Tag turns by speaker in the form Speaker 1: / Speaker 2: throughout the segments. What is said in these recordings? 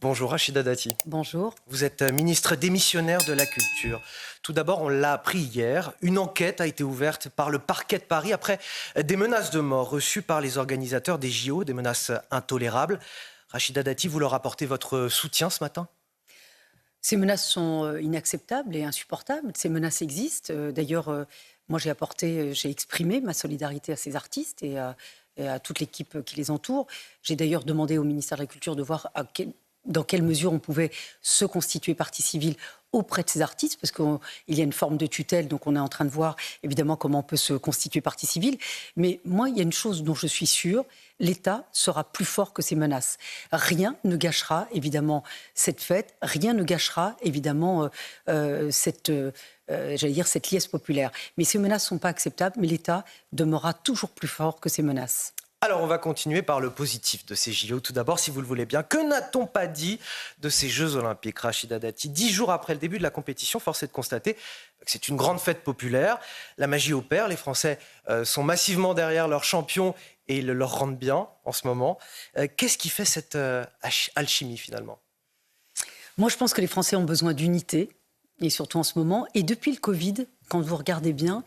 Speaker 1: Bonjour Rachida Dati.
Speaker 2: Bonjour.
Speaker 1: Vous êtes ministre démissionnaire de la Culture. Tout d'abord, on l'a appris hier, une enquête a été ouverte par le parquet de Paris après des menaces de mort reçues par les organisateurs des JO, des menaces intolérables. Rachida Dati, vous leur apportez votre soutien ce matin ?
Speaker 2: Ces menaces sont inacceptables et insupportables. Ces menaces existent. D'ailleurs, moi j'ai exprimé ma solidarité à ces artistes et à toute l'équipe qui les entoure. J'ai d'ailleurs demandé au ministère de la Culture de voir dans quelle mesure on pouvait se constituer partie civile auprès de ces artistes, parce qu'il y a une forme de tutelle, donc on est en train de voir évidemment comment on peut se constituer partie civile. Mais moi, il y a une chose dont je suis sûre, l'État sera plus fort que ces menaces. Rien ne gâchera évidemment cette fête, rien ne gâchera évidemment cette liesse populaire. Mais ces menaces ne sont pas acceptables, mais l'État demeurera toujours plus fort que ces menaces.
Speaker 1: Alors, on va continuer par le positif de ces JO. Tout d'abord, si vous le voulez bien, que n'a-t-on pas dit de ces Jeux Olympiques, Rachida Dati ? 10 jours après le début de la compétition, force est de constater que c'est une grande fête populaire. La magie opère, les Français sont massivement derrière leurs champions et ils leur rendent bien en ce moment. Qu'est-ce qui fait cette alchimie finalement ?
Speaker 2: Moi, je pense que les Français ont besoin d'unité, et surtout en ce moment. Et depuis le Covid, quand vous regardez bien,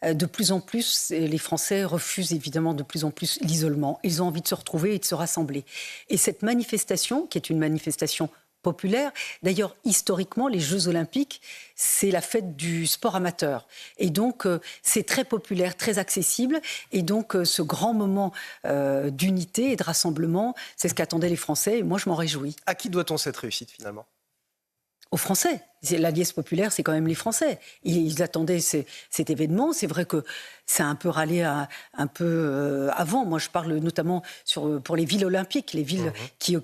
Speaker 2: de plus en plus, les Français refusent évidemment de plus en plus l'isolement. Ils ont envie de se retrouver et de se rassembler. Et cette manifestation, qui est une manifestation populaire, d'ailleurs historiquement, les Jeux Olympiques, c'est la fête du sport amateur. Et donc, c'est très populaire, très accessible. Et donc, ce grand moment d'unité et de rassemblement, c'est ce qu'attendaient les Français. Et moi, je m'en réjouis.
Speaker 1: À qui doit-on cette réussite finalement ?
Speaker 2: Aux Français. La liesse populaire, c'est quand même les Français. Ils attendaient cet événement. C'est vrai que ça a un peu râlé un peu avant. Moi, je parle notamment pour les villes olympiques, les villes qui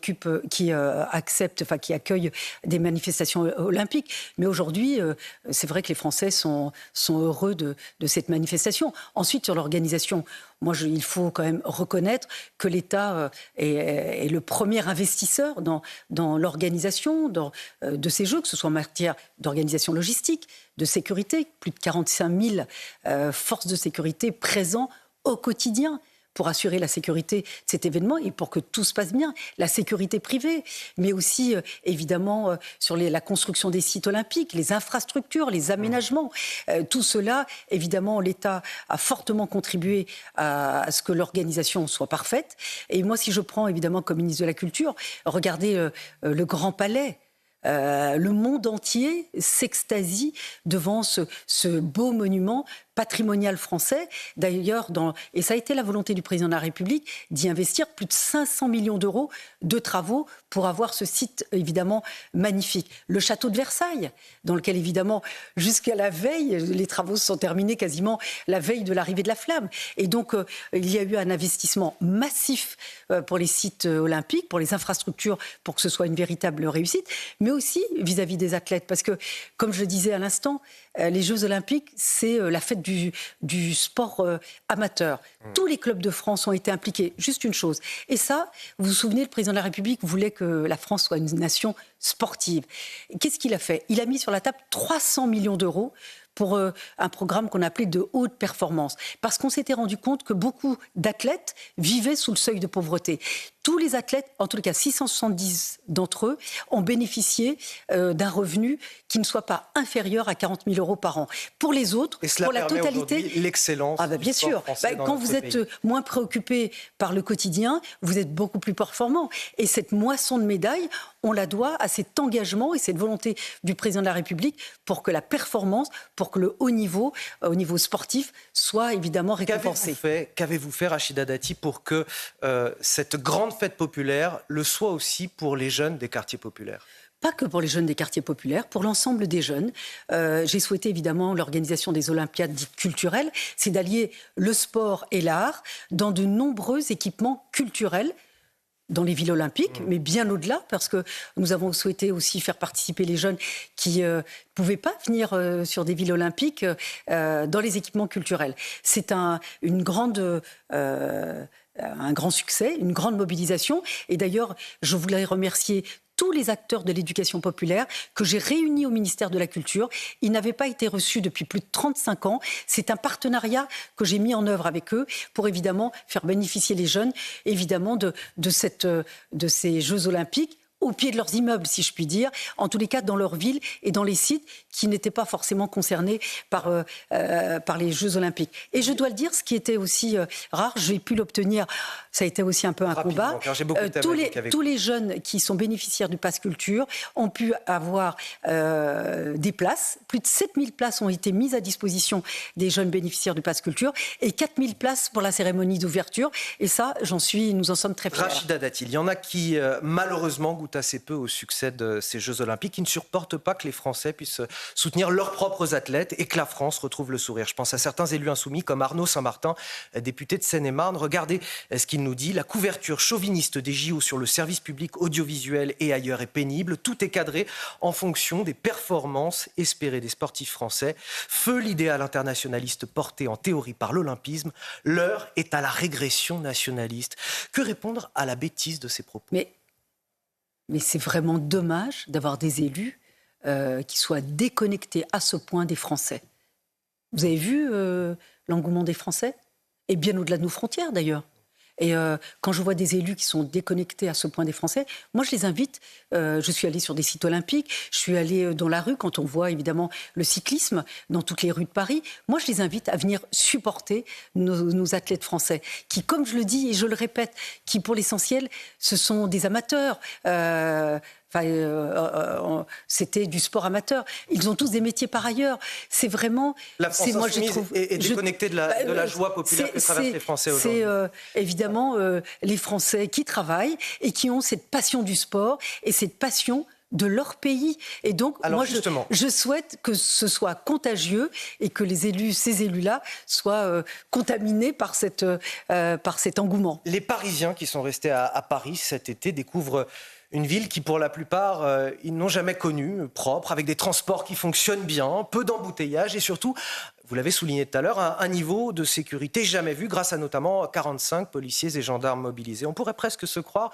Speaker 2: accueillent des manifestations olympiques. Mais aujourd'hui, c'est vrai que les Français sont heureux de cette manifestation. Ensuite, sur l'organisation, il faut quand même reconnaître que l'État est le premier investisseur dans l'organisation de ces Jeux, que ce soit en matière d'organisation logistique, de sécurité, plus de 45 000 forces de sécurité présentes au quotidien pour assurer la sécurité de cet événement et pour que tout se passe bien. La sécurité privée, mais aussi évidemment sur la construction des sites olympiques, les infrastructures, les aménagements. Tout cela, évidemment, l'État a fortement contribué à ce que l'organisation soit parfaite. Et moi, si je prends évidemment comme ministre de la Culture, regardez le Grand Palais. Le monde entier s'extasie devant ce beau monument patrimonial français. D'ailleurs, et ça a été la volonté du président de la République d'y investir plus de 500 millions d'euros de travaux pour avoir ce site évidemment magnifique. Le château de Versailles, dans lequel évidemment jusqu'à la veille, les travaux se sont terminés quasiment la veille de l'arrivée de la flamme. Et donc il y a eu un investissement massif pour les sites olympiques, pour les infrastructures, pour que ce soit une véritable réussite, mais aussi vis-à-vis des athlètes. Parce que, comme je le disais à l'instant, les Jeux Olympiques, c'est la fête du sport amateur. Tous les clubs de France ont été impliqués. Juste une chose. Et ça, vous vous souvenez, le président de la République voulait que la France soit une nation sportive. Qu'est-ce qu'il a fait ? Il a mis sur la table 300 millions d'euros pour un programme qu'on appelait de haute performance. Parce qu'on s'était rendu compte que beaucoup d'athlètes vivaient sous le seuil de pauvreté. Tous les athlètes, en tout cas 670 d'entre eux, ont bénéficié d'un revenu qui ne soit pas inférieur à 40 000 euros par an. Pour les autres,
Speaker 1: et cela
Speaker 2: pour la
Speaker 1: permet
Speaker 2: totalité,
Speaker 1: l'excellence
Speaker 2: bien sûr. Quand vous êtes moins préoccupé par le quotidien, vous êtes beaucoup plus performant. Et cette moisson de médailles, on la doit à cet engagement et cette volonté du président de la République pour que la performance, pour que le haut niveau, au niveau sportif, soit évidemment récompensé.
Speaker 1: Qu'avez-vous fait, Rachida Dati, pour que cette grande fête populaire le soit aussi pour les jeunes des quartiers populaires ?
Speaker 2: Pas que pour les jeunes des quartiers populaires, pour l'ensemble des jeunes. J'ai souhaité évidemment l'organisation des Olympiades dites culturelles, c'est d'allier le sport et l'art dans de nombreux équipements culturels dans les villes olympiques, mais bien au-delà, parce que nous avons souhaité aussi faire participer les jeunes qui ne pouvaient pas venir sur des villes olympiques dans les équipements culturels. C'est un grand succès, une grande mobilisation. Et d'ailleurs, je voulais remercier tous les acteurs de l'éducation populaire que j'ai réunis au ministère de la Culture. Ils n'avaient pas été reçus depuis plus de 35 ans. C'est un partenariat que j'ai mis en œuvre avec eux pour évidemment faire bénéficier les jeunes évidemment de ces Jeux Olympiques au pied de leurs immeubles, si je puis dire, en tous les cas dans leur ville et dans les sites qui n'étaient pas forcément concernés par les Jeux Olympiques. Et je dois le dire, ce qui était aussi rare, j'ai pu l'obtenir, ça a été aussi un peu un combat. Tous les jeunes qui sont bénéficiaires du Pass Culture ont pu avoir des places. Plus de 7000 places ont été mises à disposition des jeunes bénéficiaires du Pass Culture et 4000 places pour la cérémonie d'ouverture. Et ça, nous en sommes très fiers.
Speaker 1: Rachida Dati, il y en a qui, malheureusement, goûtent assez peu au succès de ces Jeux Olympiques, qui ne supportent pas que les Français puissent soutenir leurs propres athlètes et que la France retrouve le sourire. Je pense à certains élus insoumis comme Arnaud Saint-Martin, député de Seine-et-Marne. Regardez ce qu'il nous dit. La couverture chauviniste des JO sur le service public audiovisuel et ailleurs est pénible. Tout est cadré en fonction des performances espérées des sportifs français. Feu l'idéal internationaliste porté en théorie par l'olympisme. L'heure est à la régression nationaliste. Que répondre à la bêtise de ces propos ?
Speaker 2: Mais c'est vraiment dommage d'avoir des élus qui soient déconnectés à ce point des Français. Vous avez vu l'engouement des Français ? Et bien au-delà de nos frontières d'ailleurs. Et quand je vois des élus qui sont déconnectés à ce point des Français, moi je les invite, je suis allée sur des sites olympiques, je suis allée dans la rue quand on voit évidemment le cyclisme dans toutes les rues de Paris, moi je les invite à venir supporter nos athlètes français, qui comme je le dis et je le répète, qui pour l'essentiel ce sont des amateurs, c'était du sport amateur. Ils ont tous des métiers par ailleurs. C'est vraiment...
Speaker 1: La France insoumise est déconnectée de la joie populaire que traversent les Français aujourd'hui.
Speaker 2: C'est évidemment les Français qui travaillent et qui ont cette passion du sport et cette passion de leur pays. Et donc, moi, je souhaite que ce soit contagieux et que ces élus-là soient contaminés par cet engouement.
Speaker 1: Les Parisiens qui sont restés à Paris cet été découvrent une ville qui, pour la plupart, ils n'ont jamais connue, propre, avec des transports qui fonctionnent bien, peu d'embouteillages et surtout, vous l'avez souligné tout à l'heure, un niveau de sécurité jamais vu grâce à notamment 45 policiers et gendarmes mobilisés. On pourrait presque se croire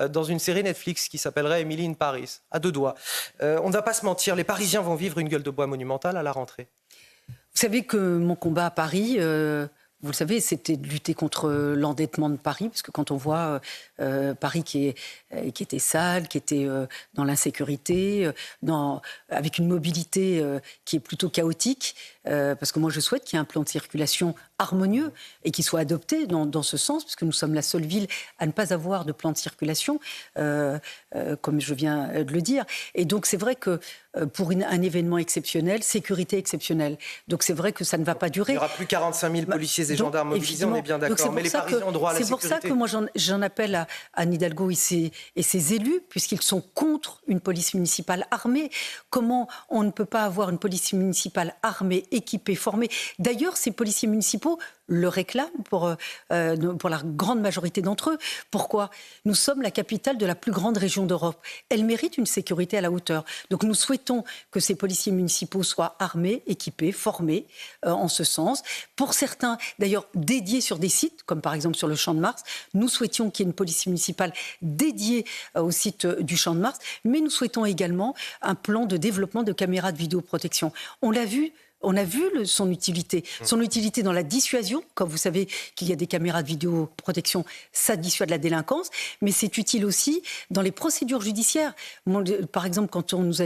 Speaker 1: dans une série Netflix qui s'appellerait Emily in Paris, à deux doigts. On ne va pas se mentir, les Parisiens vont vivre une gueule de bois monumentale à la rentrée.
Speaker 2: Vous savez que mon combat à Paris... Vous le savez, c'était de lutter contre l'endettement de Paris, parce que quand on voit Paris qui était sale, qui était dans l'insécurité, avec une mobilité qui est plutôt chaotique, parce que moi je souhaite qu'il y ait un plan de circulation harmonieux et qui soit adopté dans ce sens, puisque nous sommes la seule ville à ne pas avoir de plan de circulation, comme je viens de le dire. Et donc c'est vrai que pour un événement exceptionnel, sécurité exceptionnelle. Donc c'est vrai que ça ne va pas durer.
Speaker 1: Il n'y aura plus 45 000 policiers et gendarmes mobilisés, on est bien d'accord. Mais les Parisiens ont droit à la sécurité.
Speaker 2: C'est pour ça que moi j'en appelle à Anne Hidalgo et ses élus, puisqu'ils sont contre une police municipale armée. Comment on ne peut pas avoir une police municipale armée, équipée, formée ? D'ailleurs, ces policiers municipaux le réclament pour la grande majorité d'entre eux. Pourquoi ? Nous sommes la capitale de la plus grande région d'Europe. Elle mérite une sécurité à la hauteur. Donc nous souhaitons que ces policiers municipaux soient armés, équipés, formés en ce sens. Pour certains, d'ailleurs, dédiés sur des sites, comme par exemple sur le Champ de Mars. Nous souhaitions qu'il y ait une police municipale dédiée au site du Champ de Mars, mais nous souhaitons également un plan de développement de caméras de vidéoprotection. On l'a vu. On a vu son utilité. Son utilité dans la dissuasion, comme vous savez qu'il y a des caméras de vidéoprotection, ça dissuade la délinquance, mais c'est utile aussi dans les procédures judiciaires. Par exemple, quand nous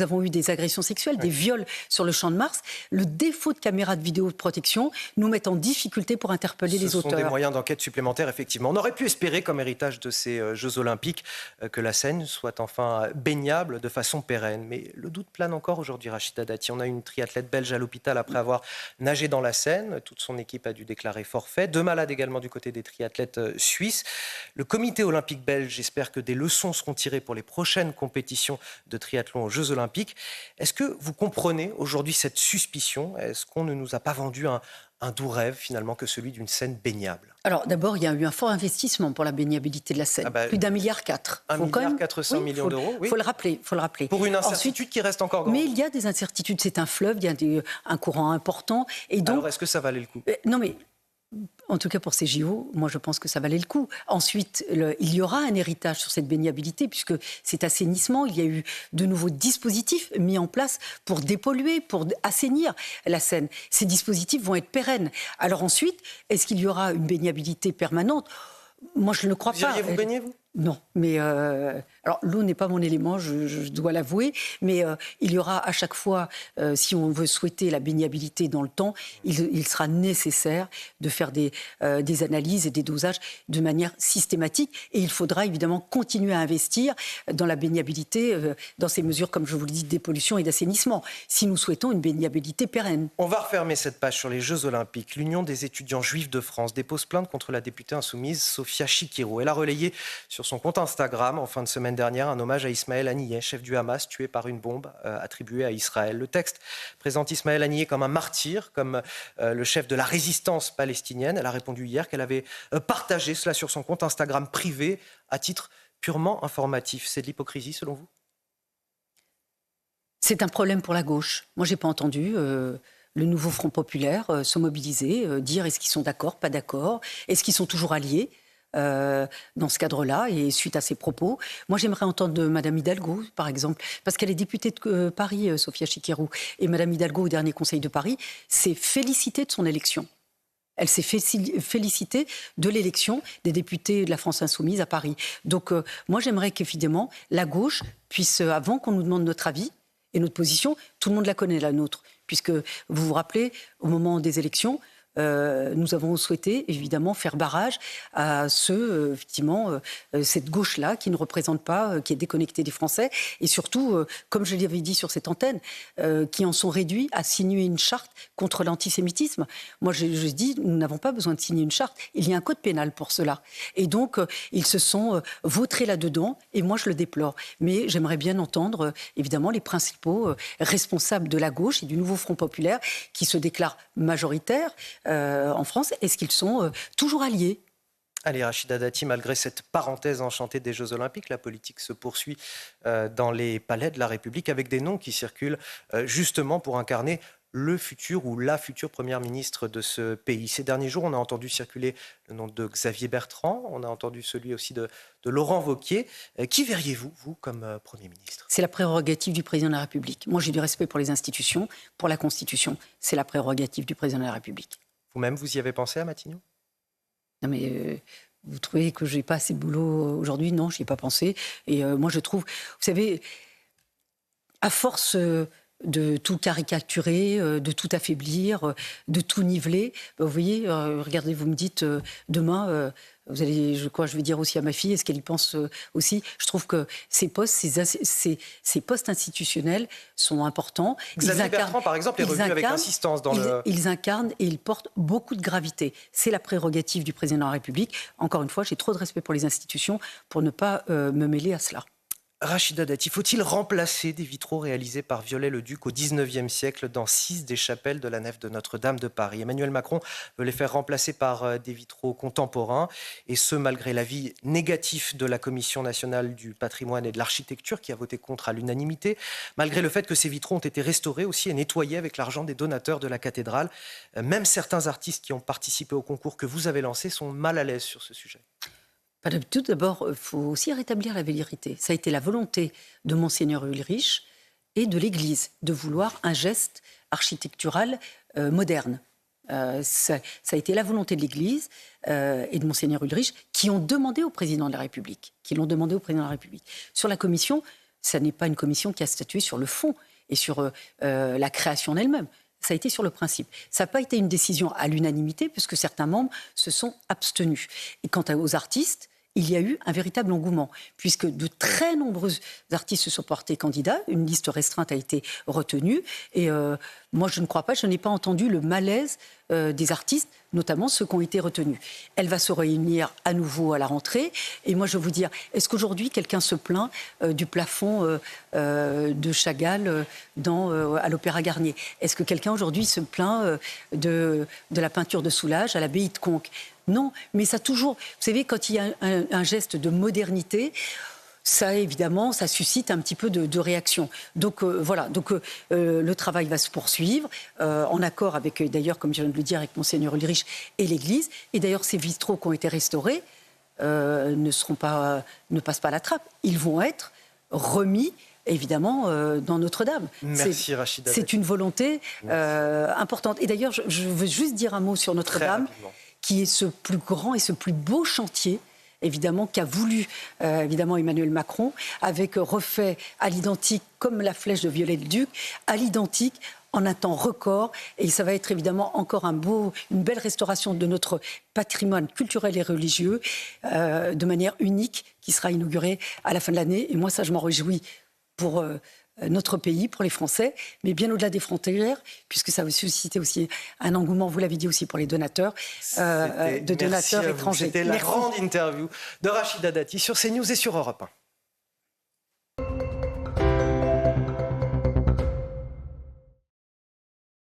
Speaker 2: avons eu des agressions sexuelles, des viols sur le Champ de Mars, le défaut de caméras de vidéoprotection nous met en difficulté pour interpeller les auteurs.
Speaker 1: Ce sont des moyens d'enquête supplémentaires, effectivement. On aurait pu espérer, comme héritage de ces Jeux Olympiques, que la Seine soit enfin baignable de façon pérenne. Mais le doute plane encore aujourd'hui, Rachida Dati. On a une triathlète belge à l'hôpital après avoir nagé dans la Seine. Toute son équipe a dû déclarer forfait. 2 malades également du côté des triathlètes suisses. Le comité olympique belge espère que des leçons seront tirées pour les prochaines compétitions de triathlon aux Jeux Olympiques. Est-ce que vous comprenez aujourd'hui cette suspicion ? Est-ce qu'on ne nous a pas vendu un doux rêve finalement que celui d'une Seine baignable ?
Speaker 2: Alors d'abord, il y a eu un fort investissement pour la baignabilité de la Seine, plus d'1,4 milliard.
Speaker 1: 1,4 milliard d'euros, oui.
Speaker 2: Faut le rappeler.
Speaker 1: Pour une incertitude qui reste encore grande.
Speaker 2: Mais il y a des incertitudes, c'est un fleuve, il y a un courant important. Et donc,
Speaker 1: alors est-ce que ça valait le coup ?
Speaker 2: Non mais... En tout cas pour ces JO, moi je pense que ça valait le coup. Ensuite, il y aura un héritage sur cette baignabilité puisque cet assainissement, il y a eu de nouveaux dispositifs mis en place pour dépolluer, pour assainir la Seine. Ces dispositifs vont être pérennes. Alors ensuite, est-ce qu'il y aura une baignabilité permanente ? Moi je ne le crois pas.
Speaker 1: Vous iriez vous baigner, vous ?
Speaker 2: Non, mais Alors, l'eau n'est pas mon élément, je dois l'avouer, mais il y aura à chaque fois, si on veut souhaiter la baignabilité dans le temps, il sera nécessaire de faire des analyses et des dosages de manière systématique. Et il faudra évidemment continuer à investir dans la baignabilité, dans ces mesures, comme je vous le dis, de dépollution et d'assainissement, si nous souhaitons une baignabilité pérenne.
Speaker 1: On va refermer cette page sur les Jeux Olympiques. L'Union des étudiants juifs de France dépose plainte contre la députée insoumise Sophia Chikirou. Elle a relayé sur son compte Instagram en fin de semaine dernière un hommage à Ismaël Haniyeh, chef du Hamas, tué par une bombe attribuée à Israël. Le texte présente Ismaël Haniyeh comme un martyr, comme le chef de la résistance palestinienne. Elle a répondu hier qu'elle avait partagé cela sur son compte Instagram privé à titre purement informatif. C'est de l'hypocrisie selon vous ?
Speaker 2: C'est un problème pour la gauche. Moi, je n'ai pas entendu le nouveau Front populaire se mobiliser, dire est-ce qu'ils sont d'accord, pas d'accord, est-ce qu'ils sont toujours alliés dans ce cadre-là et suite à ces propos. Moi, j'aimerais entendre Mme Hidalgo, par exemple, parce qu'elle est députée de Paris, Sophia Chikirou, et Mme Hidalgo, au dernier Conseil de Paris, s'est félicitée de son élection. Elle s'est félicitée de l'élection des députés de la France Insoumise à Paris. Donc, moi, j'aimerais qu'évidemment, la gauche puisse, avant qu'on nous demande notre avis et notre position, tout le monde la connaît, la nôtre, puisque vous vous rappelez, au moment des élections, nous avons souhaité évidemment faire barrage à effectivement, cette gauche-là qui ne représente pas, qui est déconnectée des Français et surtout, comme je l'avais dit sur cette antenne, qui en sont réduits à signer une charte contre l'antisémitisme. Moi, je dis, nous n'avons pas besoin de signer une charte. Il y a un code pénal pour cela. Et donc, ils se sont vautrés là-dedans et moi, je le déplore. Mais j'aimerais bien entendre, évidemment, les principaux responsables de la gauche et du nouveau Front populaire qui se déclarent majoritaires en France. Est-ce qu'ils sont toujours alliés ?
Speaker 1: Allez, Rachida Dati, malgré cette parenthèse enchantée des Jeux Olympiques, la politique se poursuit dans les palais de la République avec des noms qui circulent justement pour incarner le futur ou la future première ministre de ce pays. Ces derniers jours, on a entendu circuler le nom de Xavier Bertrand, on a entendu celui aussi de Laurent Wauquiez. Qui verriez-vous, vous, comme Premier ministre ?
Speaker 2: C'est la prérogative du Président de la République. Moi, j'ai du respect pour les institutions, pour la Constitution. C'est la prérogative du Président de la République.
Speaker 1: Vous-même, vous y avez pensé à Matignon ?
Speaker 2: Non, mais vous trouvez que je n'ai pas assez de boulot aujourd'hui ? Non, je n'y ai pas pensé. Et moi, je trouve... Vous savez, à force de tout caricaturer, de tout affaiblir, de tout niveler, vous voyez, regardez, vous me dites demain... vous allez, je vais dire aussi à ma fille, est-ce qu'elle y pense aussi ? Je trouve que ces postes institutionnels sont importants.
Speaker 1: Xavier Bertrand, par exemple, est revenu avec insistance dans
Speaker 2: Ils incarnent et ils portent beaucoup de gravité. C'est la prérogative du Président de la République. Encore une fois, j'ai trop de respect pour les institutions pour ne pas me mêler à cela.
Speaker 1: Rachida Dati, faut-il remplacer des vitraux réalisés par Viollet-le-Duc au XIXe siècle dans 6 des chapelles de la nef de Notre-Dame de Paris ? Emmanuel Macron veut les faire remplacer par des vitraux contemporains, et ce, malgré l'avis négatif de la Commission nationale du patrimoine et de l'architecture qui a voté contre à l'unanimité, malgré le fait que ces vitraux ont été restaurés aussi et nettoyés avec l'argent des donateurs de la cathédrale. Même certains artistes qui ont participé au concours que vous avez lancé sont mal à l'aise sur ce sujet.
Speaker 2: Tout d'abord, il faut aussi rétablir la vérité. Ça a été la volonté de Monseigneur Ulrich et de l'Église de vouloir un geste architectural moderne. Ça a été la volonté de l'Église et de Monseigneur Ulrich qui ont demandé au Président de la République. Sur la commission, ça n'est pas une commission qui a statué sur le fond et sur la création en elle-même. Ça a été sur le principe. Ça n'a pas été une décision à l'unanimité puisque certains membres se sont abstenus. Et quant aux artistes, il y a eu un véritable engouement, puisque de très nombreux artistes se sont portés candidats, une liste restreinte a été retenue, et moi je ne crois pas, je n'ai pas entendu le malaise des artistes, notamment ceux qui ont été retenus. Elle va se réunir à nouveau à la rentrée, et moi je veux vous dire, est-ce qu'aujourd'hui quelqu'un se plaint du plafond de Chagall à l'Opéra Garnier ? Est-ce que quelqu'un aujourd'hui se plaint de la peinture de Soulages à l'abbaye de Conques ? Non, mais ça toujours... Vous savez, quand il y a un geste de modernité, ça, évidemment, ça suscite un petit peu de réaction. Donc, voilà. Donc, le travail va se poursuivre, en accord avec, d'ailleurs, comme je viens de le dire, avec Monseigneur Ulrich et l'Église. Et d'ailleurs, ces vitraux qui ont été restaurés ne passent pas à la trappe. Ils vont être remis, évidemment, dans Notre-Dame.
Speaker 1: Merci, Rachida.
Speaker 2: C'est une volonté importante. Et d'ailleurs, je veux juste dire un mot sur Notre-Dame, qui est ce plus grand et ce plus beau chantier évidemment, qu'a voulu évidemment Emmanuel Macron, avec refait à l'identique, comme la flèche de Viollet-le-Duc, à l'identique, en un temps record. Et ça va être évidemment encore une belle restauration de notre patrimoine culturel et religieux de manière unique, qui sera inaugurée à la fin de l'année. Et moi, ça, je m'en réjouis pour notre pays, pour les Français, mais bien au-delà des frontières, puisque ça va susciter aussi un engouement, vous l'avez dit aussi, pour les donateurs, donateurs étrangers.
Speaker 1: C'était la grande interview de Rachida Dati sur CNews et sur Europe 1.